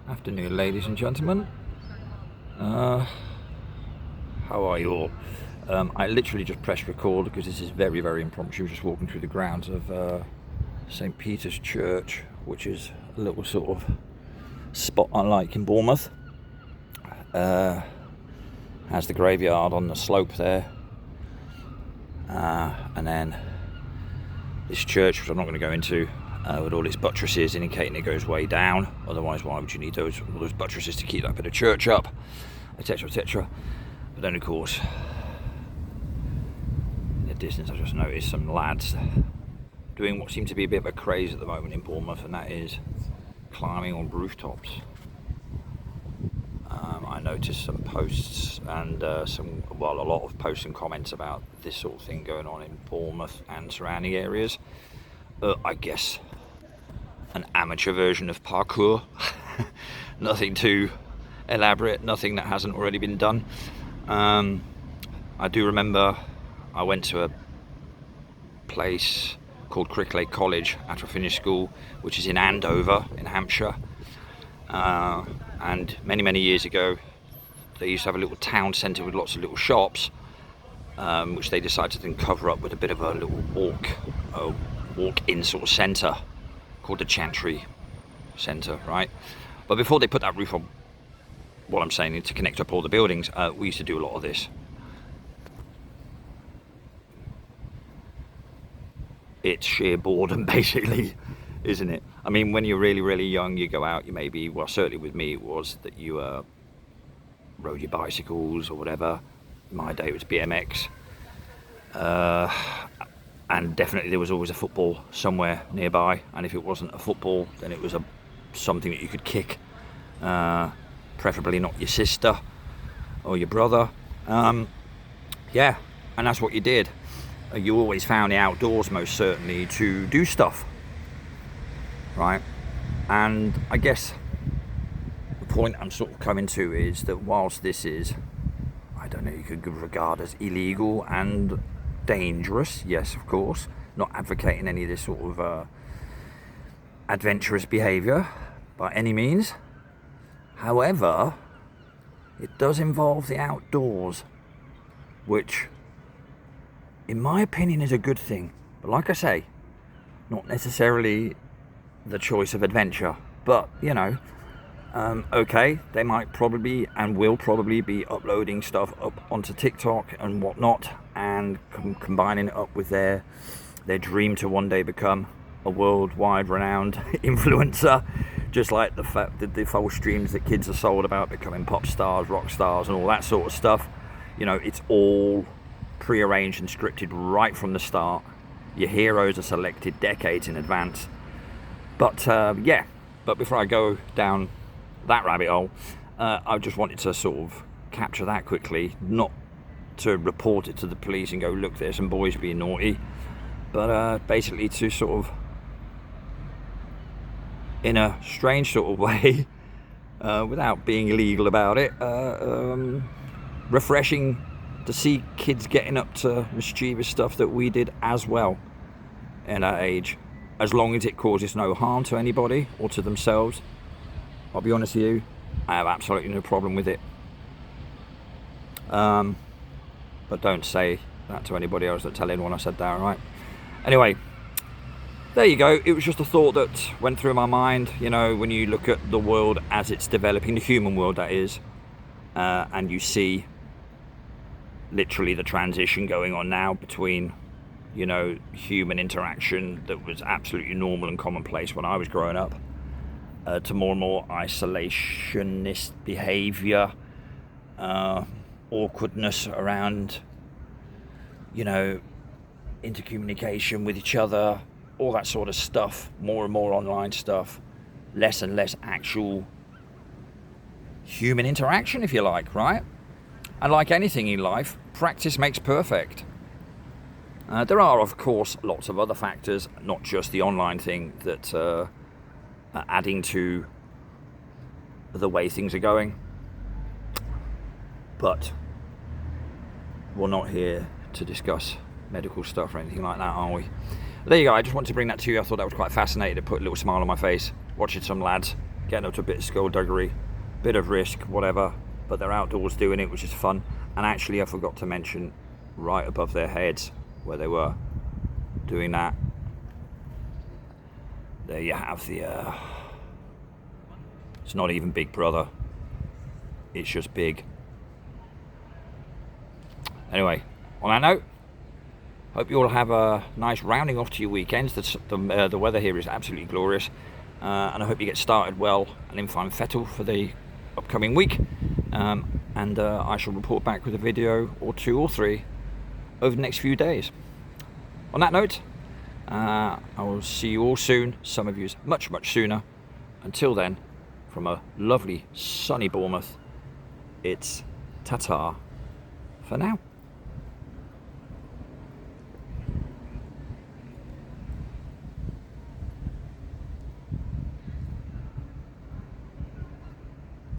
Afternoon, ladies and gentlemen. How are you all? I literally just pressed record because this is very, very impromptu. Just walking through the grounds of St. Peter's Church, which is a little sort of spot I like in Bournemouth. Has the graveyard on the slope there, and then this church, which I'm not going to go into, with all its buttresses indicating it goes way down. Otherwise, why would you need all those buttresses to keep that bit of church up, etc., etc. But then, of course, in the distance, I just noticed some lads doing what seems to be a bit of a craze at the moment in Bournemouth, and that is climbing on rooftops. I noticed some posts and a lot of posts and comments about this sort of thing going on in Bournemouth and surrounding areas. I guess an amateur version of parkour. Nothing too elaborate, nothing that hasn't already been done. I do remember I went to a place called Cricklade College after I finished school, which is in Andover in Hampshire. And many years ago, they used to have a little town centre with lots of little shops, which they decided to then cover up with a bit of a little walk-in sort of centre called the Chantry Centre, right? But before they put that roof on, what I'm saying is to connect up all the buildings, we used to do a lot of this. It's sheer boredom, basically, isn't it? I mean, when you're really young, you go out, you maybe, well, certainly with me, it was that you rode your bicycles or whatever. In my day, it was BMX. And definitely there was always a football somewhere nearby. And if it wasn't a football, then it was something that you could kick. Preferably not your sister or your brother. Yeah, and that's what you did. You always found the outdoors, most certainly, to do stuff. Right, and I guess the point I'm sort of coming to is that whilst this is, I don't know, you could regard as illegal and dangerous, yes, of course, not advocating any of this sort of adventurous behaviour by any means. However, it does involve the outdoors, which, in my opinion, is a good thing. But like I say, not necessarily the choice of adventure, but you know, okay, they might probably and will probably be uploading stuff up onto TikTok and whatnot, and combining it up with their dream to one day become a worldwide renowned influencer, just like the fact that the false dreams that kids are sold about becoming pop stars, rock stars, and all that sort of stuff. You know, it's all prearranged and scripted right from the start. Your heroes are selected decades in advance. But but before I go down that rabbit hole, I just wanted to sort of capture that quickly, not to report it to the police and go, look, there's some boys being naughty, but basically to sort of, in a strange sort of way, without being illegal about it, refreshing to see kids getting up to mischievous stuff that we did as well in our age. As long as it causes no harm to anybody or to themselves, I'll be honest with you, I have absolutely no problem with it. But don't say that to anybody else, that tell anyone I said that, right? Anyway, there you go. It was just a thought that went through my mind, you know, when you look at the world as it's developing, the human world that is, and you see literally the transition going on now between, you know, human interaction that was absolutely normal and commonplace when I was growing up, to more and more isolationist behaviour, awkwardness around, you know, intercommunication with each other, all that sort of stuff, more and more online stuff, less and less actual human interaction, if you like, right? And like anything in life, practice makes perfect. There are, of course, lots of other factors, not just the online thing, that are adding to the way things are going. But we're not here to discuss medical stuff or anything like that, are we? There you go. I just wanted to bring that to you. I thought that was quite fascinating. To put a little smile on my face watching some lads getting up to a bit of skullduggery, bit of risk, whatever, but they're outdoors doing it, which is fun. And actually I forgot to mention, right above their heads where they were doing that, there you have the it's not even Big Brother, it's just big. Anyway, on that note, hope you all have a nice rounding off to your weekends. The weather here is absolutely glorious, and I hope you get started well and in fine fettle for the upcoming week. And I shall report back with a video or 2 or 3 over the next few days. On that note, I will see you all soon, some of you much sooner. Until then, from a lovely sunny Bournemouth, it's ta-ta for now.